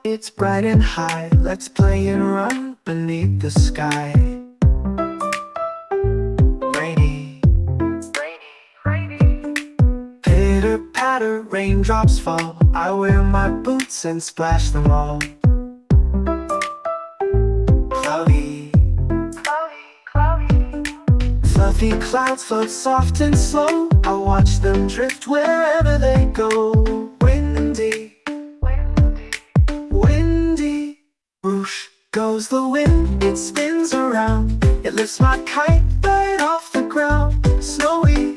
it's bright and high. Let's play and run beneath the sky. Rainy, pitter patter, raindrops fall. I wear my boots and splash them all. Cloudy, fluffy clouds float soft and slow. I watch them drift wherever they go. Windy, whoosh goes the wind, it spins around. It lifts my kite right off the ground. Snowy,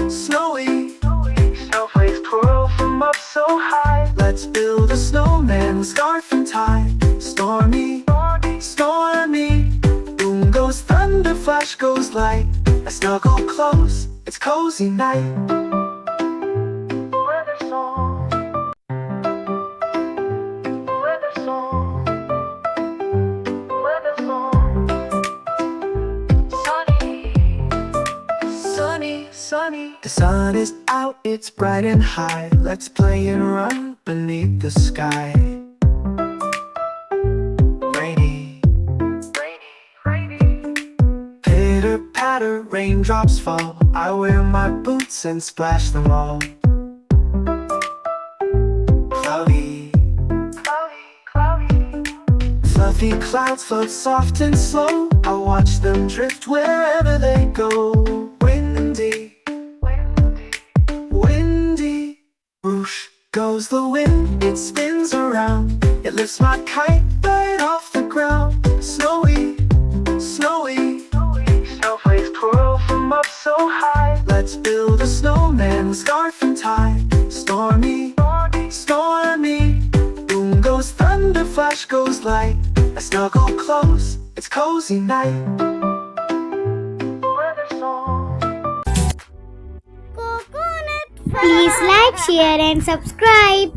snowflakes twirl from up so high. Let's build a snowman with scarf and tie. Stormy, boom goes thunder, flash goes light. I snuggle close, it's cozy night. Weather song, weather song, weather song. Sunny. The sun is out, it's bright and high. Let's play and run beneath the sky. Patter, raindrops fall. I wear my boots and splash them all. Cloudy, fluffy clouds float soft and slow. I watch them drift wherever they go. Windy, whoosh goes the wind, it spins around. It lifts my kite right off the ground. Snowy, snowflakes twirl from up so high. Let's build a snowman with scarf and tie. Stormy, boom goes thunder, flash goes light. I snuggle close, it's cozy night. Weather song. Please like, share and subscribe.